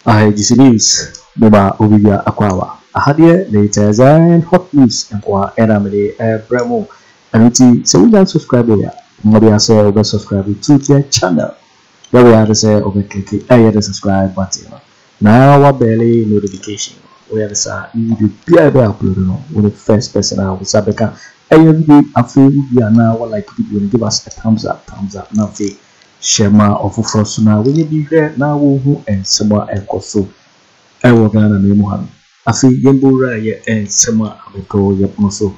I just news Baba Obia Aquawa. Ahadie later than hot news and qua Eramede Bremo. And so we don't subscribe here. Maybe I say over subscribe to their channel. There we are to say over click the subscribe button. Now our belly notification. We are the PIB upload when the first person I was Sabeka. I now like people give us a thumbs up, now fake. Shema of Frosuna, when you be there now, who and Sama and Koso. I will gonna name one. I feel Yembura and Sama Akoto Yapmoso.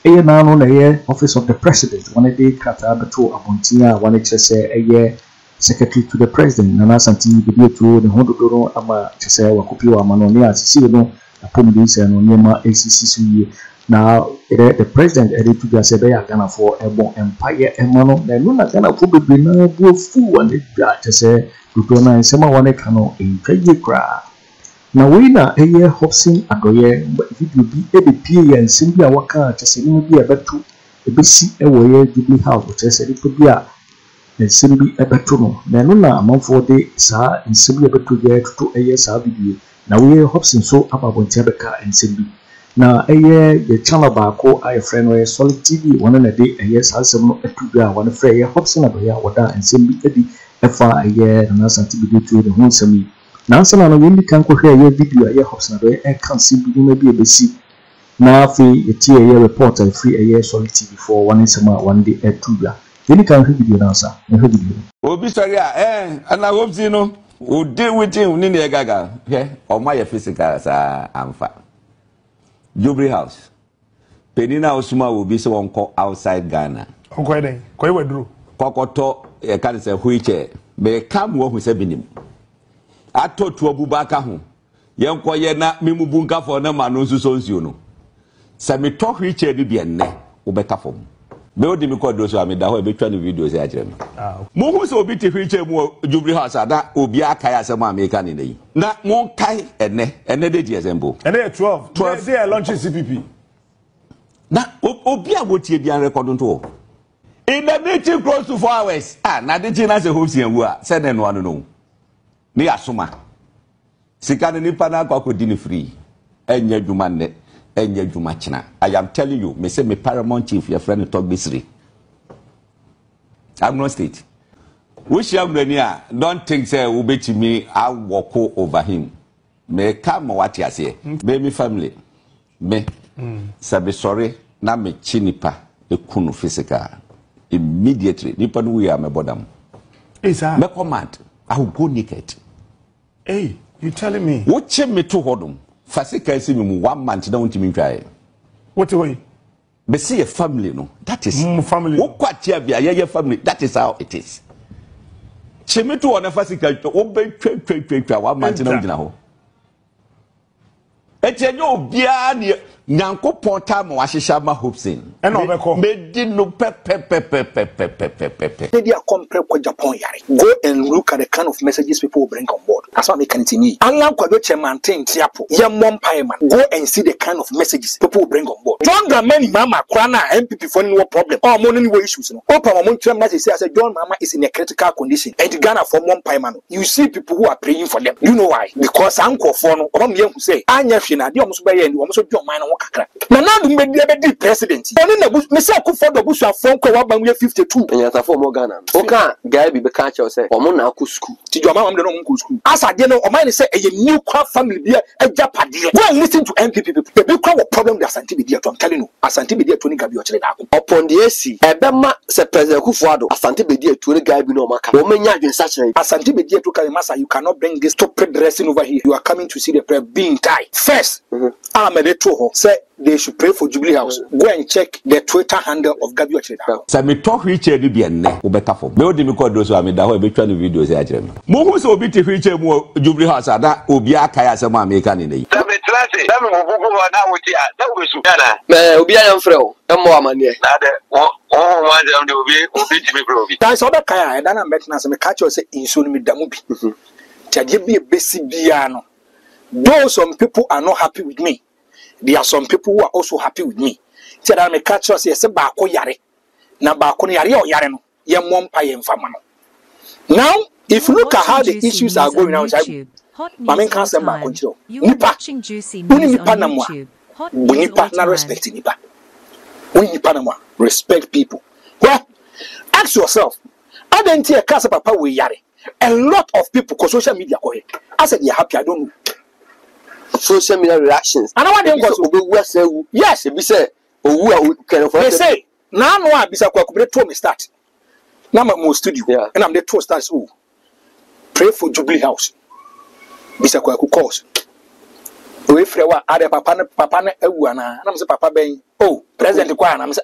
A year now on a year, Office of the President, one a day, Katabato, Abontia, one HSA, a year, Secretary to the President, Nana Asante Bediatuo, the Hondoro, Ama, Chese, Wakupio, Amanonia, Siciliano, Apomidis, and Onema, ACCC. Now, the president edited to the Asebe Ghana for a bon empire and mono, then no Ghana probably no fool and it to say, Gutona and Sama one cano in Kajikra. Now, we now a year Hopeson Adorye, but if it will be a PA and simply a worker, just a little bit about two, a BC away, Jubilee House, which is a little bit and simply a betuno. Then no among 4 days, sir, and simply about 2 years to a year's video. Now, we are Hopeson so about Tabaka and simply. Now, a year the channel Bako, I friend where Solid TV, 1 a day, a year's house, a 2 year, 1 free, Hopeson Adorye, Wada, and simply Eddie, FR a year, and Asante Bediatuo, the home Sammy. Now, some of the windy can hear your video, a year Hopeson Adorye, and can't simply maybe a BC. Now, free a tier year reporter, free a year Solid TV for 1 summer, 1 day at 2 year. Then you can hear video now, sir. We'll be sorry, and I hope you know, we'll deal with him, Nini Gaga, okay, or my physical, I'm fine. Jubilee House. Penina Osuma will be someone called outside Ghana. Okay, Kweku Annan. Kokoto, a can say wheelchair. May come work with Sebinim. I told to Abubaka home. Young Koyena, Mimubunka for no man who's so you. Sammy talk wheelchair to be a ne, Ubeka form. Building me called those who are made that way, trying to videos. Mohus will be to wheelchair more Jubilee House, that will be a kaya some American in the not more kai and ne, and they did Zembo. And they're 12 they are launching CPP. Now, Obia would you be a record to in the nature close to 4 hours. Ah, now the China as a host here were said and one no. Near Suma. Sikan Nipana Kwaku dinner free. And your Jumane. And your Jumachina. I am telling you, me say me paramount chief, your friend talk this three. I'm not state. Which young Renia don't think say will be to me, I'll walk over him. May come what you say. Baby family. Me. Sabe sorry, na me chinipa, the kunu physical. Immediately, Nippon we are my bottom. Is that? Me command, I will go naked. Hey, you telling me? Watch me to hold Fasika see me 1 month, don't me try. What way? But see a family, no. That is family. What quite your family? That is how it is. Chimitu on a Fasika, obey trade 1 month now. Etenyo bia ne nyanko ponta ma wahehya ma Hopeson e na obeko medi no Kennedy Agyapong yare. Go and look at the kind of messages people bring on board. That's what make continue. Allah Kojo Kyeremanteng tiapo ye man. Go and see the kind of messages people bring on board. John Dramani mama kwana MPP for no problem. Oh mo no issues no. Opa mo ntwam na say John mama is in a critical condition. And Ghana for one man. You see people who are praying for them. You know why? Because anko for no oba me who say anya na de omuso baye ndi omuso dwo man no kakra na nadu be president oni na me say Akufo Addo busu afon ko wa ban 52 enyata for mo Ghana o ka guy bi be ka che say omo na akọ school ti dwo man de no mo school asa de no o man say eye new kwa family bi Agyapade go and listen to MPP people the big problem the Asante Bediatuo I'm telling you Asante Bediatuo ni gabi o chire da upon the AC ebema say president Akufo Addo Asante Bediatuo ni gabi no maka o manya adwensa chire Asante Bediatuo ka masa you cannot bring this stupid dressing over here you are coming to see the prayer being tied first Net2 say they should pray for Jubilee House. Go and check the Twitter handle of Gabi Ochire. Sammy talk wheelchair be a ne ubeka form. Me odi me call those who are made that way be trying videos here Agyarko. Mo hu so obi te wheelchair mu Jubilee House ada obi aka ya asem America ne yi. Sammy class Sammy mo bugu na wuti a da Owusu. Me obi ayam frɛ o. Emo amane. Na de o wan dem de obi ti me bro obi. Dan so be kan ya da na met na se me catch you say inso no me damu bi. Tiade bi e besi bia no. Though some people are not happy with me, there are some people who are also happy with me. Tell that me catch us say baako yare. Na baako no yare o yare no. Ye mompa ye mfama no. Now, if you look at how the issues are going now, Mamen can't say my control. Nipa, nipa namwa. We nipa na respect nipa. We nipa namwa respect people. Well, ask yourself. I didn't hear Casa Papa we yare. A lot of people cause social media go ahead. I said you're happy. I don't know. Social media reactions. And I want them go. Yes, be say. They say now no bisa Kwaku told me start. Now I'm in studio and I'm the two stars. Oh, pray for Jubilee House. Bisa Kwaku calls. We frewa ade papa na ewu ana. Na me say papa ben. Oh, president kwa na me say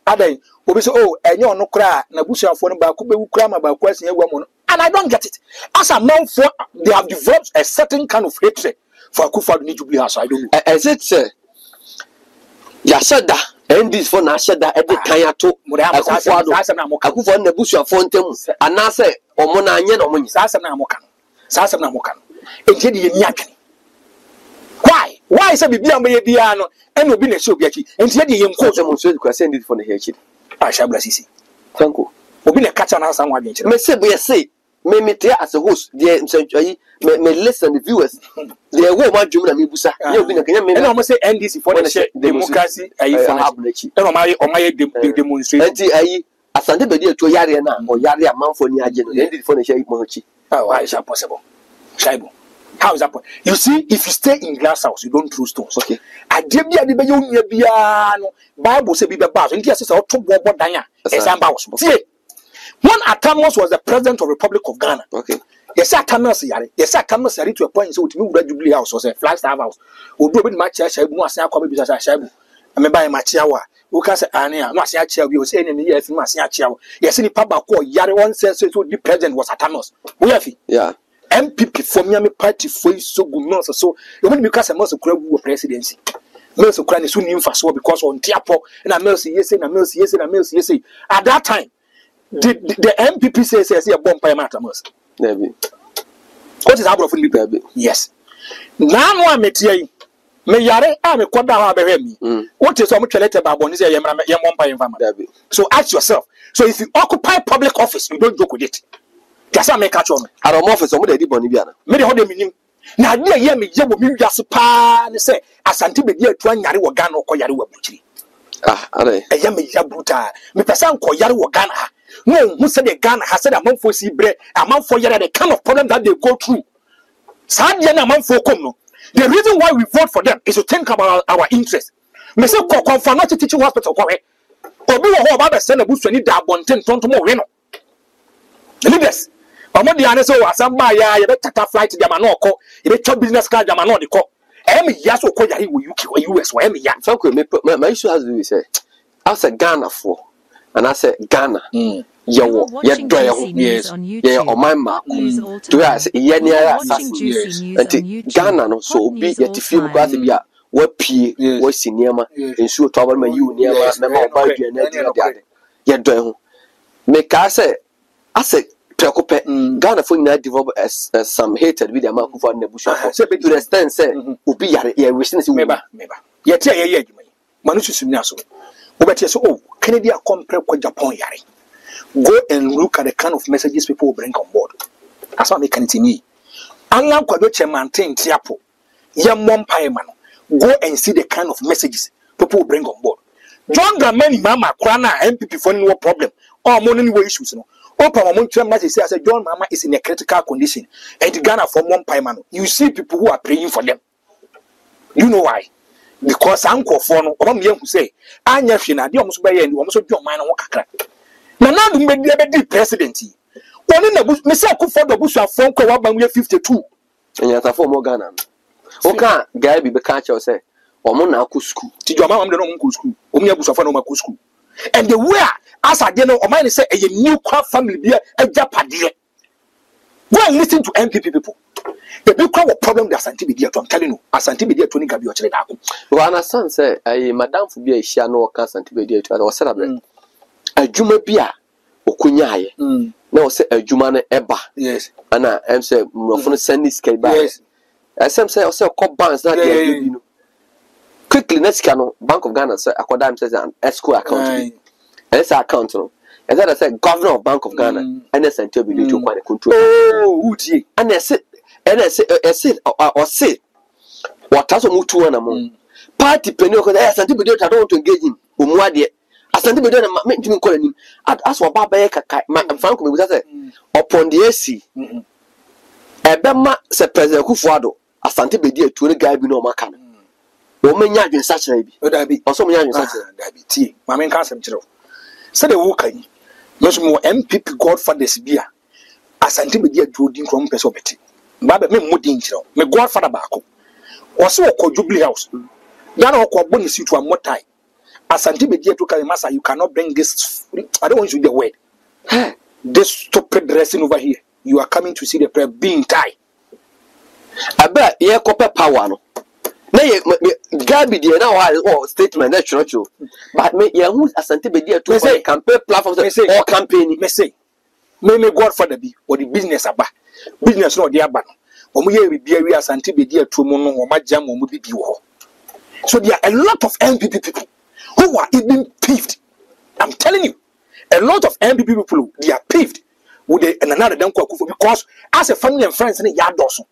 ade obi say oh enye ono kra na busuafo no ba ko be wu kra ma ba ko asen ewu amono. And I don't get it. As a man for they have developed a certain kind of hatred for Akufo Addo Jubilee House. I don't know. Is it Yasada and this for Nashada at the Kayato Akufo and the busuafo ntem anase omona anye no monyi sasem na mokan enti de yakani why say bibia me bia no e no bi na show biachi enti de yenko so mo so kwa send it for the hechi shabla sisi thank you obi na catch na san wa bi nchi me say boy say me tell as a host the me listen the viewers they wo ma dwum na me busa ye obi na kanya me na mo say NDC for the democracy ayi for na o ma demonstrate enti ayi Asante Bediatuo yare na o yare amanfo ni age no NDC for the share mo chi how is that possible Shaibu how is that possible? You see if you stay in glass house you don't throw stones okay ade bia de be nya bia no Bible say bi be ba so enti say o to bobo dan a example house tie one Atamus was the president of the Republic of Ghana. Okay. Yes, Atamus yare. Yes, Atamus yare to a point so to me would Jubilee House was a Flagstaff house. Would do a bit much shaibu no say come be shaibu. I me buy my chiawa. Who can say ania no say chia we was enemy yes no say chia. Yes ni papa ko yare one says so the president was Atamus. We have yeah. MPP for me party for so good no so you want because a most credible presidency. Mensah kra ne so nim fa so because on tiapo na Mensah yes na Mensah yes na Mensah yes at that time the MPP says a bomb by Matamus. Maybe. What is happening for Libya? Yes. Now, no, I met ye. Me yare, I me kwada ha be me. What is so much later about Bonisa Yam by environment? So ask yourself. So if you occupy public office, you don't joke with it. That's how make catch on. I don't office somebody did Bonibiana. Maybe hold them in. Now, dear Yami, you will be just pa and say, Asante Bediatuo Yari wa Ghana or Yari wa Buchi. Are Yami Yabuta. Me person ko Yari wa Ghana. No, who said the Ghana has said a month for bread, a month for the kind of problem that they go through. The reason why we vote for them is to think about our interests. Mensah ko confirm not teaching hospital ko obi wo ho ba be send a busu ni da bonten tonto mo we no. Leaders. Omo di ane so asamba ya ye be tata flight dia ma no ko, ye be chop business card dia ma no de ko. Emi ya so ko yari wo UK or US or emi ya. Thank you. My issue has to do with say as a Ghana for and I said Ghana. Yo, yes, yeah, on my map. To us, yeah, and Ghana no so be yet if you got to be a what P was cinema and so trouble my you near my about you yet do make I say Ghana for now develop as some hated with the amount of the bush to the extent say ubi ya wishing meba yet yeah manusu simnaso obeti so oh Kennedy Agyapong Japan yare. Go and look at the kind of messages people bring on board. That's what make continue. Anlan Kojo Kyeremanteng tiapo. Yam paemano. Go and see the kind of messages people bring on board. John Dramani Mama Krana MPP for no problem. Or money issues no. Open my month message say John Mama is in a critical condition. And Ghana for one paemano. You see people who are praying for them. You know why? Because uncle for no who say Anya Fina, the almost by end, almost your mind on kakra. Now do me the presidency. One in the bush, Mensah Akufo Addo bush phone call Bawumia 52. And yet a form of Ghana. Okay, guy be catch or say, or Mona school. Did your mom the school? Omia bush of school. And the way as I know, or mine say a new crop family be a Japadie. Go and listen to MPP people. The big crowd problem that Asante Bediatuo, I'm telling you, Asante Bediatuo gabi o chele. Well, Anasan say, Madam for be a share no Asante Bediatuo or celebrate. A Juma Bia, Okunyaye. No, say a Jumane Eba. Yes. And I say, Mofon send this cable. Yes. As some say, also call banks that you know. Quickly, next cano, Bank of Ghana, say, Akodam says an escrow account. And it's account. And then I said, Governor of Bank of Ghana, and Asante Bediatuo quite a control. Oh, Uji. And I said, and I say or say what has mutu na mo party penny ko Asante Bediatuo don't want to engage him umuade Asante Bediatuo me ntimi call him as wa baba ye kaka Franco me say upon the AC ebema se president Akufo Addo Asante Bediatuo ne guy bi no maka no wo menya adwen sachira bi da bi oso menya adwen sachira da bi tie ma men ka asem kire say the wo kan meso mo MPP godfathers bia Asante Bediatuo din krom pese obeti baba me modin kire me godfather baako also Kojo House. Then I call bonus you to a motai. Asante Bediatuo can master, you cannot bring this. I don't want you to use the word. This stupid dressing over here. You are coming to see the prayer being tied. I bet ye copper power no. Nay, Gabi the now statement that's true. But me ye who Asante Bediatuo say campaign platform or campaign. Me say, me Godfather be or the business about business no the aban. Omuye bibia wi Asante Bediatuo mo no omajam omu bibi wo. So there are a lot of MPP people who are even peeved. I'm telling you, a lot of MPP people they are peeved with another than Kwaku because as a family and friends in Yadoso.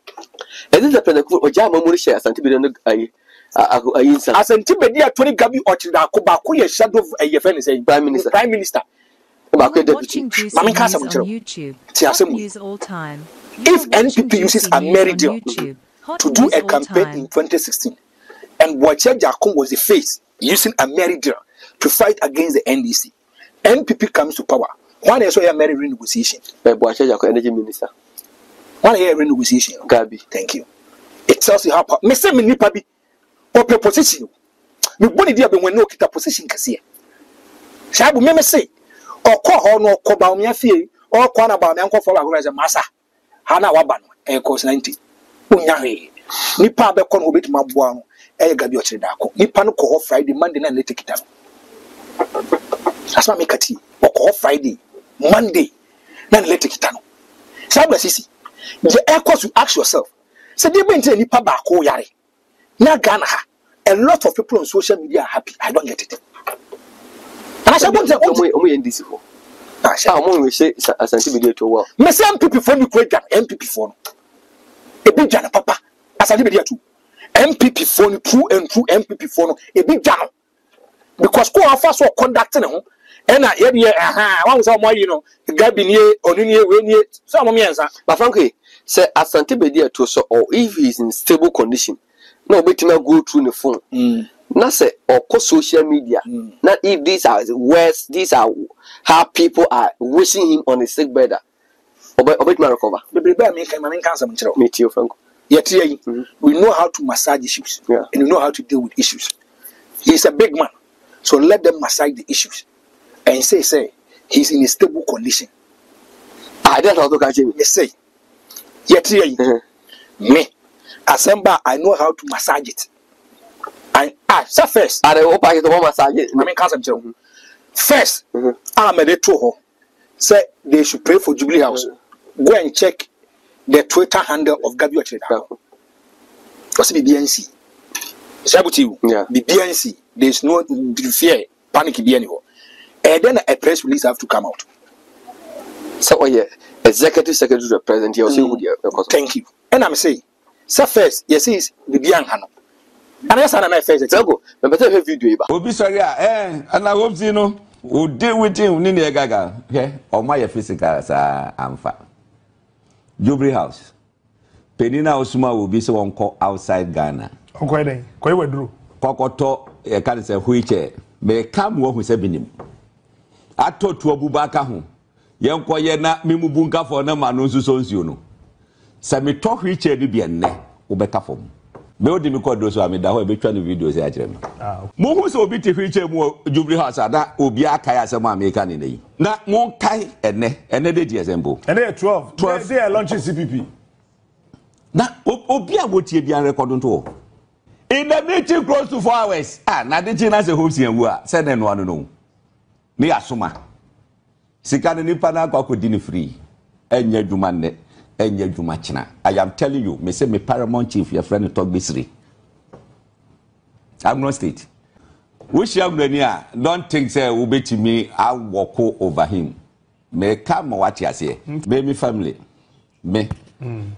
And this is a penalty or Jama Murisha Asante Bediatuo Asante Bediatuo Gabi or Baku shadow of a friend saying Prime Minister. Watching Juice on YouTube. News all time. If NPP uses a meridian to do a campaign in 2016, and Boakye Agyarko was the face using a meridian to fight against the NDC, NPP comes to power. One is a merry renegotiation. Boakye Agyarko Energy Minister. One year renegotiation. Gabi, thank you. It tells you how power. Me say me nipa bi or position. Me boni dia be when no kita position kase. Shabu me say or call no ko Bawumia fie or ko na Bawumia nko for ba go masa. Hana waba no e course 90 unya he nipa be kon obet maboa no e gabi o chire dako nipa no ko Friday Monday na late kita asma me kati o ko Friday Monday na late kita no sabe sisi the e course you ask yourself say dey be nipa ba ko yare na Ghana ha a lot of people on social media are happy. I don't get it. And I said NDC for we say Asante Bediatuo well. Me say MPP for me kwega MPP for no. E bi jana papa. Asante Bediatuo. MPP for no true and true MPP for no. E bi jana. Because ko afa so conducting ho. E na ye de wan say mo yi no. Gabi nie onu nie we nie. So mo miensa. But frankly, say Asante Bediatuo so or if he is in stable condition. No betima go through the phone. Not say or social media. Not if these are words, these are how people are wishing him on his sick bed. Obetima recover. Me too, Franco. Yet we know how to massage issues. Yeah. And we know how to deal with issues. He's a big man. So let them massage the issues. And say he's in a stable condition. I don't know how to catch him. Me say. Yet me. Assemble, I know how to massage it. And so first, I hope I can massage it. I mean, cousin first, Aremeyaw say they should pray for Jubilee House. Go and check the Twitter handle of Gabi Agyarko. What's the BNC? Yeah. The BNC. There's no fear, panic anymore. And then a press release have to come out. So, yeah, executive secretary to the president here. Thank you. And I'm saying. So first, yes, is the Bianhano. And yes, I'm first. Go. But better have video. Obi sorry, and I hope you know. Who deal with him? Nini Gaga. Okay, or my physical amfa. Jubilee House. Penina Osuma will be someone called outside Ghana. Okay, Koi Wedru. Kokoto, a can say wheelchair. May come one who said him. I told to Abubaka home. Young Koyena, Mimubunka for no man who's you know. Sammy talk wheelchair to be a ne, Ubeka form. Build me called those who are made that way between the videos. Momus will be to wheelchair more Jubilee House that Ubia Kaya Sama American in the not more Kai and ne, and a day Zembo. And they're 12 they are launching CPP. Now, Ubia would be a record to. In the nature close to 4 hours, now the China as a host here, send them one no. Me asuma. Sikana Nipana Kwaku dinner free, and your demand. I am telling you, me say me paramount chief, your friend talk Bisri. I'm not state. Which young near don't think say will be to me, I'll walk over him. May come what you say. Baby family. Me.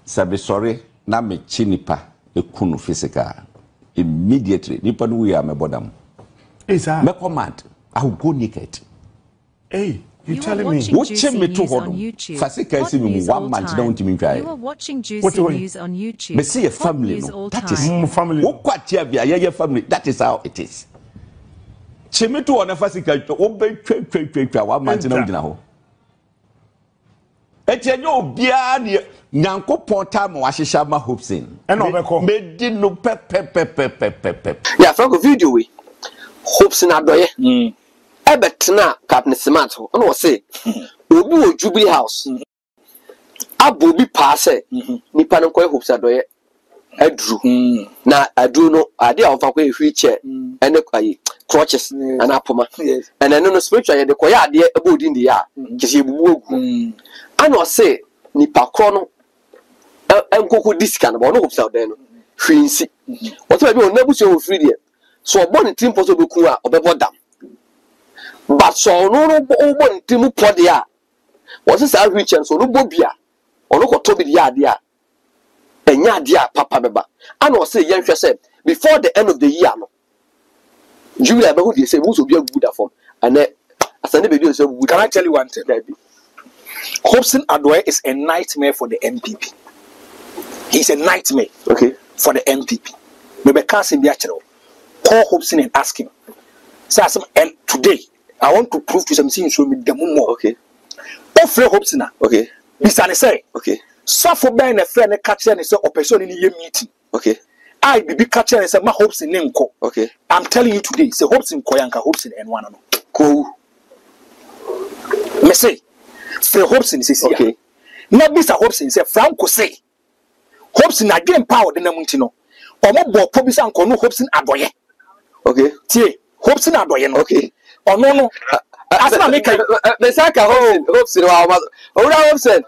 Sabi sorry, na me chinipa ekunu physical immediately nipa no we am bodam me command I will go naked. Hey, you telling me? Watch me to hold. Fasika see me 1 month don't me try. You are watching Juicy News on YouTube. Me see a family no. That is family. Wo kwatia bia ye family. That is how it is. Chime to ona fasika wo be twa 1 month na ugina ho. Etenye obia ne Nyankopon time wa hihya ma Hopeson. E na obekọ. Me di no pep. Yeah, from the video we Hopeson Adorye. Ebetna Captain Smart ho no say obi wo Jubilee House abo bi pass nipa no koy Hopeson Adorye adru na adru no ade a ofa koy wheelchair ene ayi crutches ana apoma and no spiritual ye de koy ade abodi ndi ya kisi ebubu ogu ana o say nipa kro no enkoku discan bo no Hopeson Adorye no hwinsi oto bi onabu se o free there so obo ni team poso beku a obebo dam. But so no one timu podia was this outreach so no bobia or no tobi dia dia enya dia papa beba and was say yen say before the end of the year no Julia be who dey say who so be good form and Asante Bediatuo say can I tell you one thing? Hopeson Adorye is a nightmare for the MPP. He's a nightmare for the MPP. Maybe can't be actual. Call Hopeson and ask him. Say and today I want to prove to something so me the more. Okay. Offer Hopeson. Okay. Bisane say. Okay. So for being a friend and catch and say Hopeson in your meeting. Okay. I be catcher and say my Hopeson name ko. Okay. I'm telling you today, say Hopeson koyanka Hopeson and one no. Ko. Me say for Hopeson say okay. Na bisa Hopeson say Franco say. Hopeson again power the namunti no. Omo bo pobisa nko no Hopeson Adorye. Okay. Tie Hopeson Adorye no. Okay. Oh no. Asama make Mensah Hopeson wa ora Hopeson.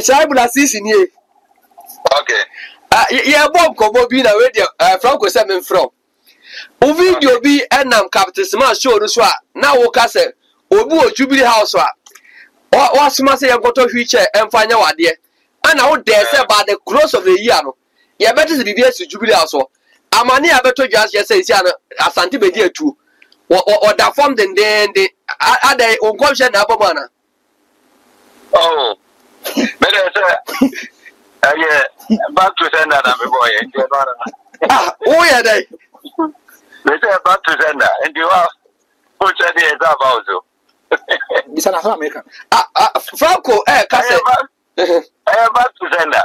Shaibu na sisi ni. Okay. Yeah Bob ko bi na we dey Franco say me from. O video bi enam Captain Smart show no so a na wo ka say obi o Jubilee House a wa suma say yankoto wheelchair emfanya wade. Ana wo dey say by the close of the year no. Ya better the BBS Jubilee House o. Amani abeto just say isi ana Asante Bediatuo. Or that form then they are they on question na abomana. Oh. Better say yeah, back to sender na me boy. Ah, oh yeah they. They say back to sender and you are put the about so. This an American. Franco ka say back to sender.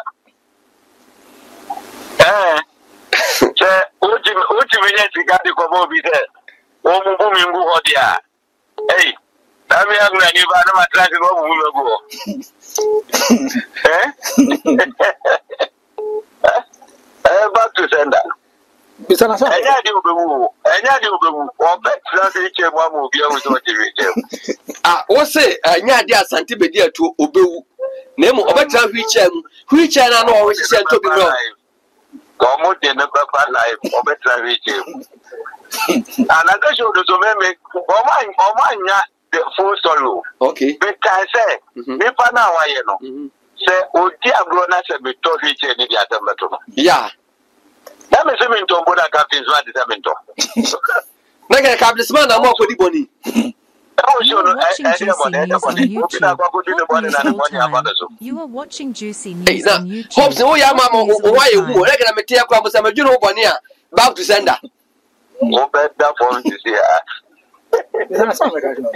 Say uchi menye sikadi ko mo bi se. O mu bu mi ngu hodia. Hey, dami yangu na ni ba na matrasi ko mu go. Back to sender. Bisana sa. Enya di obewu. O bet trasi che mo mu bi o so TV. O say enya di Asante Bediatuo obewu. Na mo obetra wheelchair na no o hye nto bi no. Como de no papa life o betra wheelchair. And I go show the me Omanya the full solo. Okay. Because say me pa na wa ye no. Say odi agro na se me to wheelchair ni dia tambato no. Yeah. Na me se me nto boda captain so adi se me nto. Na ga captain man na mo ko di boni. You are watching Juicy News on YouTube. Hope so ya mama why you go like na me tia kwa so me dwuno boni a back to sender. O better for this year. Bisana sa American.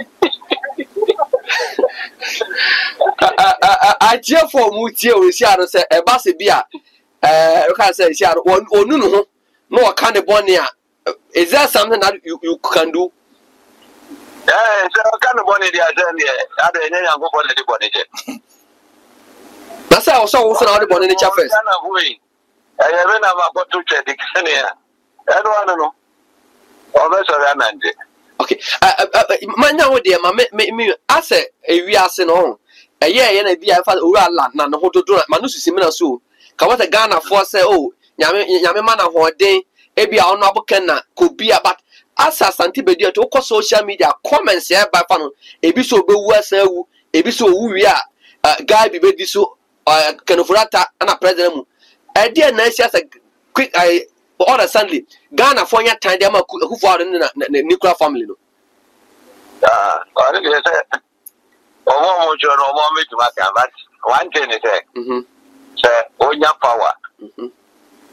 I cheer for mu tie o si aro say e ba se bia you can say si aro onu no no kan de boni a is there something that you can do? So kind of money they are saying I don't know go for the money. That's how so the money in the chapter. I have never got to check the Kenya. I don't know. Okay. Manya wo de ma me ase ewi ase no. Eye na bia fa owura land na no hodo do ma no sisi me na so. Ka what Ghana for say oh nyame ma na hoden e bia ono aboken na ko bia but as Asante Bediatuo ko social media comments here by fan ebi so obewu asawu ebi so owu wi a guy bi be di so Ken Ofori Atta and a president. I dear nice as a quick order Sunday. Ghana for your time, who fought in the nuclear family. I think you said, oh, one thing is, say, oh, your power.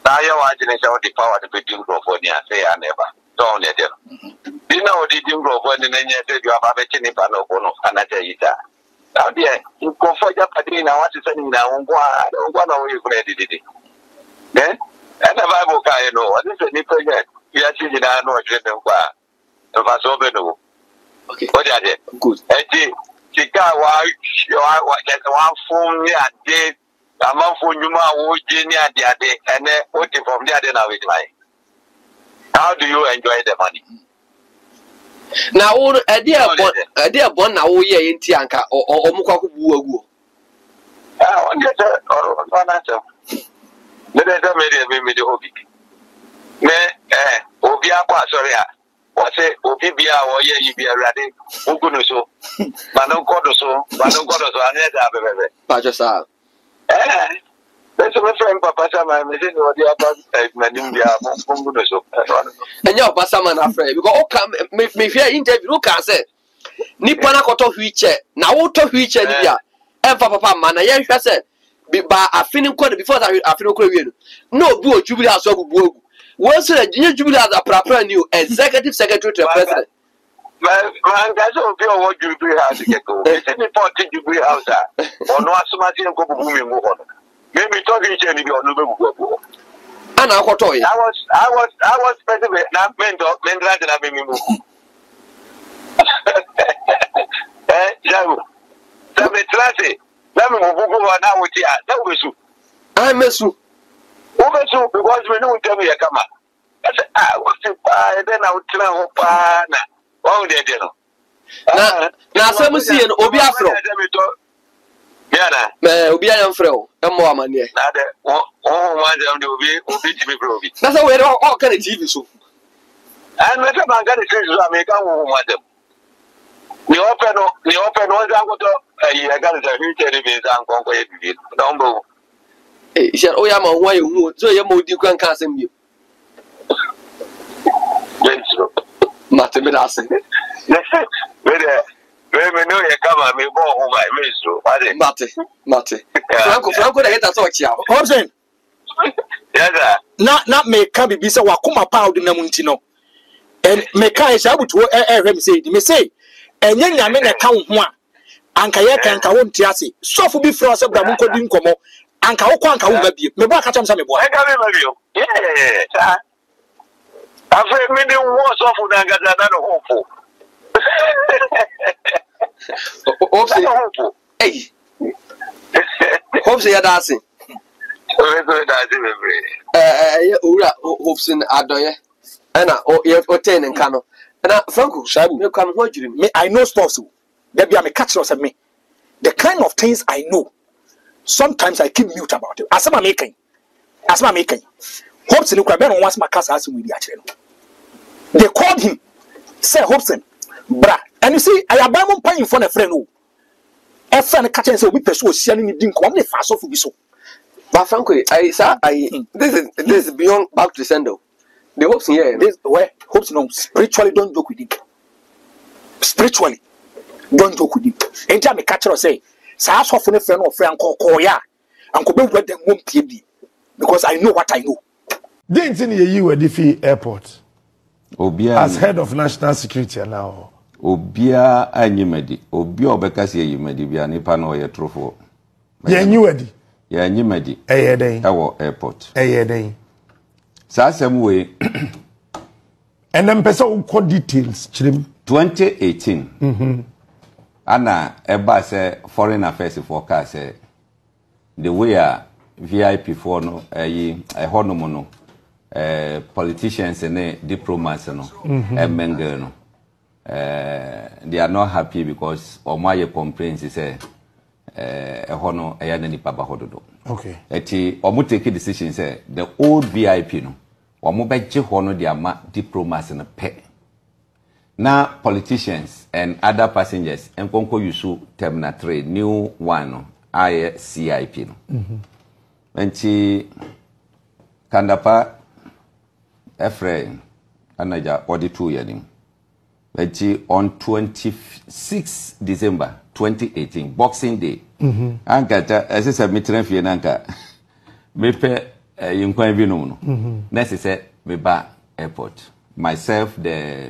Now you're watching the power to be doing for say, I never. Don't let them. You know, did you grow when you said you have a chinny panel, and I tell you that. Now, dear, you go for your party now, what is sending down one of you ready did it. Then, and the Bible, I know, what is a new project? You are changing our no agenda. If I saw no. Okay. What are they? Good. And Chicago, you are one phone, yeah, did a month for you, my Virginia, and then what from there, then I will try. How do you enjoy the money? Now, a dear born now, ye in Tianka or Mukaku Buagu. I want to one answer. Let us make the hobby. Me, Obia, sorry, or say, Obia, or ye, you be a ready, Ugunuso, Manon Codoso, Manon Codoso, and let Pajasa. That's my friend, Papa Sama, and the other Manumbia, and your Passaman afraid. We go, me fear interview, look and say, Nipana Koto Huiche, now Oto Huiche, and Papa Man, I said, by a feeling code before I feel Korean. No, Boo, Jubilee House of Boo. Once a Jubilee has a proper new executive secretary to the president. Man, that's all what Jubilee House to get go. It's any party Jubilee House, or no, somebody and go booming move on. Maybe talking to any on the and I was president, not mentor, men rather than having me move. Let me go now with you. Owusu. I miss you. Owusu, because we don't tell me a come up. I said, what's it? Then I would tell Pana. Oh, they did. Now, some see an Obiafro. Yeah, Obian Fro, and more money. Oh, one will be to be broken. That's a way all kind of TV so. And let them get a treasure, I make a woman. The open one, I got a huge enemy and conquer it. Don't go. He said, oh, I'm a way you move, so you can cast him. You. Mathematics. When we know you come and me go home, I miss you. Mate. Franco, I hate that talk here. Hopeson. Yes, sir. Not me can be so Wakuma Pound in the Muntino. And me can say, I would say, me say. And young men account one. Ankayaka and Kawon Tiasi. So for before us, Bramuko didn't come up. And Kawanka will be. Me back at some boy. I got you. Yeah. I've read many words of another hopeful. Hey. Hopeson Adorye. Hopeson Adorye. And or 10 and Kano. And Franco, you come what you me. I know stuff so. There be a catcher of me. The kind of things I know. Sometimes I keep mute about it. As I'm making. Hopeson Kwabena wants my cast as with the actual. They called him. Say Hopeson, bra. And you see, I am paying for a friend who. A friend catching so we pursue sharing it didn't come the fast off with so. But frankly, this is beyond back to sendo. The Hopeson here, this where Hopeson spiritually don't joke with it. Spiritually, don't joke with it. Anytime a catcher say, Sass off on a friend or friend call ya, and could be where them won't be because I know what I know. Didn't you at the airport? As head of national security now. Obia anyimedi obi obekasi yimedi bia nipa na oye trofo ye nyuedi ye anyimedi eyeden ewo airport eyeden sa asem we and them person ko details chirem 2018 ana eba say foreign affairs forecast say the way a VIP for no honomo no politicians and diplomats no emengel no they are not happy because my complaints say hono eyana nipa bahododo. Okay. Eti omo take decision say the old VIP no omo beje hono dia ma diplomats na pe. Now politicians and other passengers enkonko yusu terminal 3 new one no aye CIP no enti kandapa efre anaja auditu yanim enti on 26 December 2018 Boxing Day ankata asese mitren fie nanka mepe yinkwan bi no nese se meba airport myself the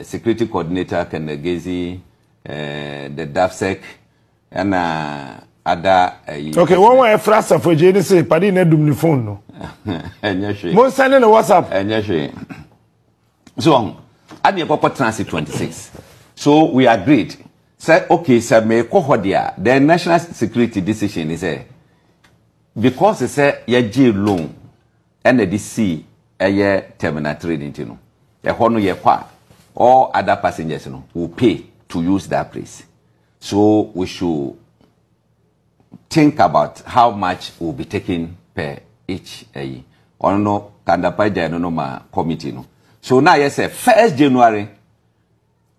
security coordinator Kennedy the DAFSEC and other okay one way frasa for je say padi na dum ni phone no mo send no WhatsApp so at the transit 26 so we agreed said okay sir me kohodia the national security decision is because they say ye loan and the DC terminal trading no e hono ye kwa all other passengers no will pay to use that place. So we should think about how much will be taken per each or no kandapa no ma committee no. So now yes 1st January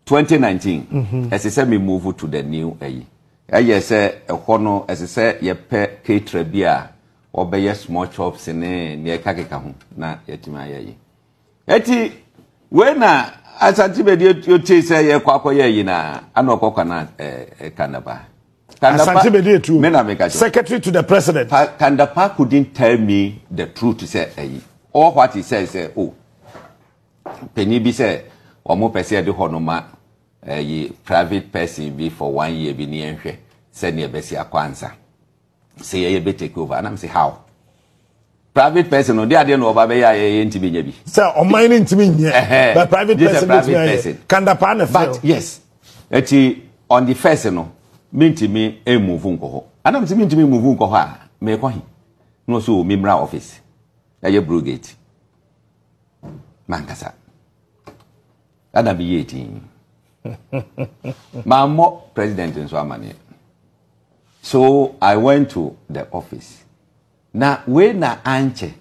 2019 as I said we move to the new yes hono as I said ye per K-Trebia or be small shops in near kakeka ho na yetima eti when Asante Bediatuo say ye kwako ye na anokoko na Kandapa. Asante Bediatuo secretary to the president. Kandapa couldn't tell me the truth to say all what he says oh penny be say omo pese de honoma private person be for 1 year be ni enhwe say ne besi akwansa say ye be take over and I'm say how private person no dey no oba be ya ntimi nya bi say o mine ntimi nya but private person Kandapa na but yes eti on the first no mintimi move nko ho ana mintimi move nko ho a me ko hi no so memra office ya brigade mankasa ana bi yeti mamo president nso amane so I went to the office na we na anche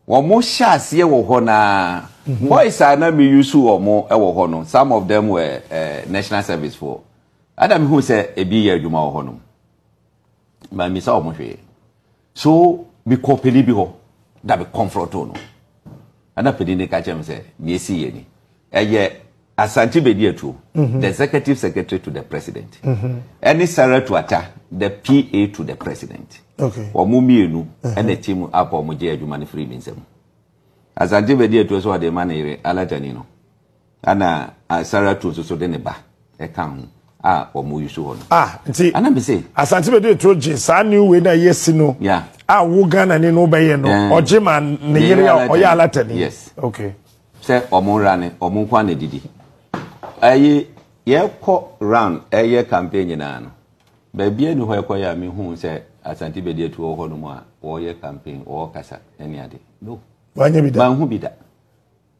womo shase wo ho na boys na me use womo e wo ho no some of them were national service for adam who say e bi ya adwuma wo ho no ma mi sa womo hwe so bi kopeli bi ho da be comfort no ana pedi ne ka chem say me esi ye ni eye Asante Bediatuo the executive secretary to the president any Sarah to Atta the PA to the president okay omo mienu and the team up omo je adwuma ne free binsem Asante Bediatuo so de manere alatani no ana Sarah to so de ne ba e kan omo yusu ho nti ana be say Asante Bediatuo je sa new way na yes no yeah wo Ghana ni no be ye no oje man ne yere ya oya alatani yes okay say omo rane omo kwa na didi ye ko round campaign na no ba bia ni ho ekoya me hu se Asante Bediatuo ho no mu a wo ye campaign wo kasa eni ade no wanya bida man hu bida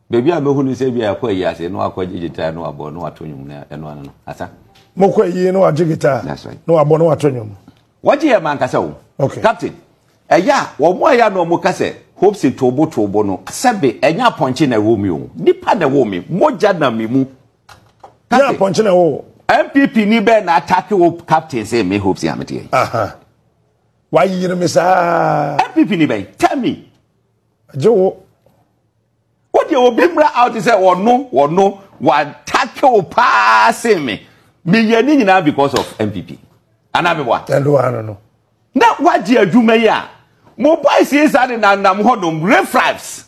ba bia me hu ni se bia akwa yi ase no akwa digital no abo no atonyum na eno ano asa mo kwa yi no digital no abo no atonyum waje ye man kasa wo okay captain wo mo ya no mo kasa Hopeson tobo no sebe enya ponche na wo mi o nipa na wo mi moja na mi mu ya ponche na wo MPP ni be na attack wo captain say me Hopeson amete why you me sa MPP ni be tell me jo what you bimra out say no wa attack wo pass me ye ni nyina because of MPP anabeboa no na waje adwuma ya mobile is and nam hodom refraps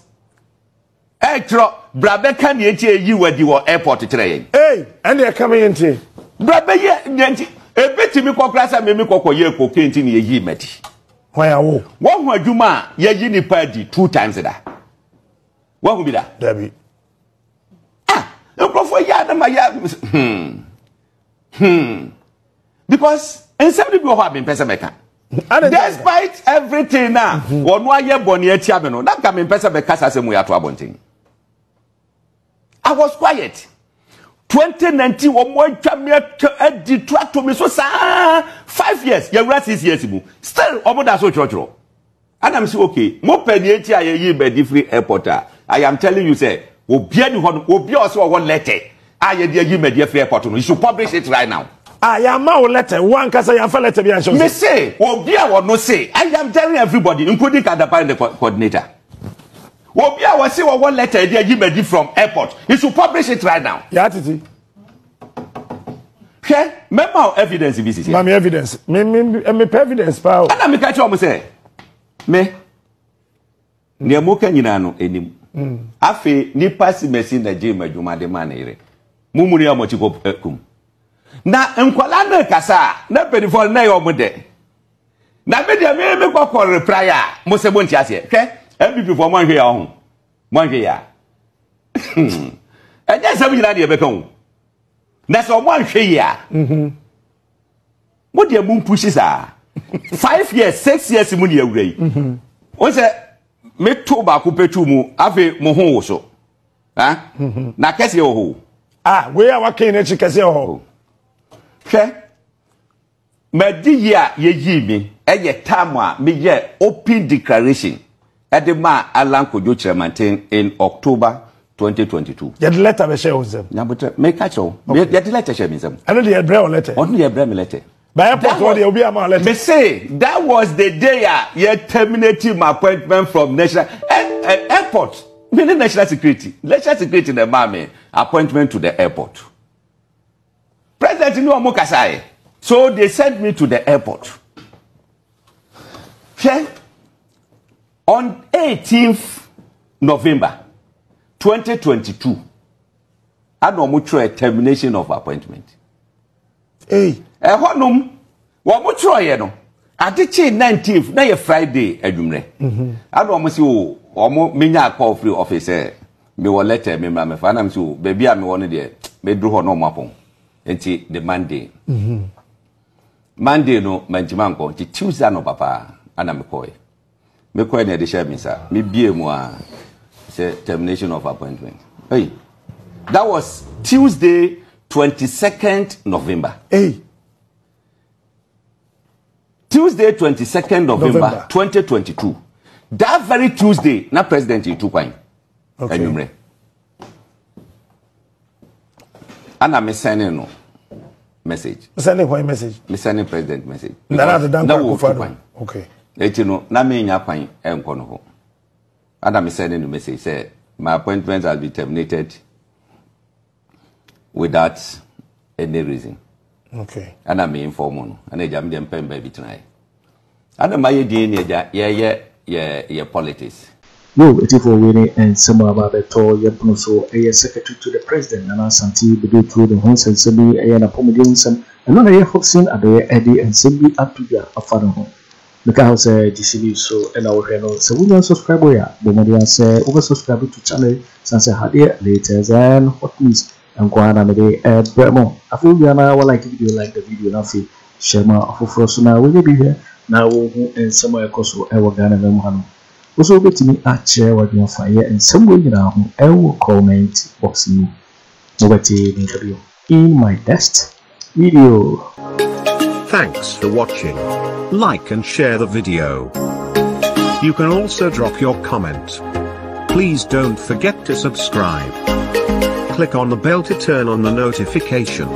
etro brabeka ne echi eyi wadi wo airport kire yen and they coming into brabe nti ebetimi kokra sa memi kokoye kokenti ne eyi mati why wo hu adwuma ye yi ni party 2 times da wo hu bi da dabi ekrofo ya na ma ya because en somebody be ho abin pesa meka despite everything now one aye boni ati abeno that can mean person be kasa se mu ya to abontin I was quiet 2019 one more twame adi to me so sa 5 years you rest 6 years mu still oboda so church and I'm say okay mo pedi ati aye be different airport I am telling you say obi ani ho obi o so one letter aye de yi me free airport no you should publish it right now Ah, ya ma letter. One kasa ya fa letter bi an show. Me say, obi a wo no say, I am telling everybody, including Dampare the coordinator. Obi a wo say one letter dey Agimedi from airport. He should publish it right now. Ya titi. Okay, memo evidence this is. Mami evidence. Me evidence pa. Ana me catch you say. Me. Ne mo ka nyina no enim. Afi ni pasi mesi na je madwuma de ma na ire. Mumuri amochi ko kum. Na nkwala na kasa na pedifol na yo mo de. Na me de me ko reply a mo se bonti ase. Okay? MPP for mo hwe ya ho. Mo hwe ya. Eje se nyina de be kan. Na so mo hwe ya. Mo de mu pushi sa. 5 years, 6 years mu ne awura yi. O se me to ba ko petu mu ave mo ho wo so. Ha? Na kese wo ho. Ah, we are working in kese wo ho. Hwe. Madi ya ye yi mi. Eye time a me ye open declaration. Edema Alan Kojo Kyeremanteng in October 2022. You the letter be share with them. Nyabute make catch o. You the letter share me them. I know the bread letter. On the bread letter. By airport what there will be a letter. Me say that was the day you terminated my appointment from national airport. Me national security. National security the mame appointment to the airport. President no mo kasai. So they sent me to the airport. Okay? On 18th November 2022, I no mo try termination of appointment. Hey. Honum, what mo try no? Adichi 19th, na ye Friday adwumre. I no mo si o mo menya call free officer. Me wo letter me me fa na me si o baby a me won de me dru ho no mo apon. Enti the Monday. Monday no manjima nko ti Tuesday no papa ana me call. Me call na de share me sa. Me bie mu a say termination of appointment. Hey. That was Tuesday 22nd November. Hey. Tuesday 22nd November 2022. That very Tuesday, na president you took wine. Okay. And I'm sending no message. Sending what message? Me sending president message. Okay. Let you know, na me nya kwan enko no ho. And I'm sending the message say my appointment has been terminated without any reason. Okay. And I'm informed. And I jam them pen baby tonight. And my idea yeah politics. No, it is for winning and some about the toy. So a secretary to the president and Asante Bediatuo the Homes and Sammy and Apomodium and another Hopeson Adorye Eddie and Sammy up to their father home. The house DCB so and our channel. So we don't subscribe here. Bomadia say over subscribe to channel since I had it later than hot news. And Kwaku Annan Bremo. Afriyie will like video like the video now fi share my offer now we be here now and somewhere koso e Ghana me mo also betimi a share what you find and somewhere you know I will comment box you in my next video. Thanks for watching. Like and share the video. You can also drop your comment. Please don't forget to subscribe. Click on the bell to turn on the notification.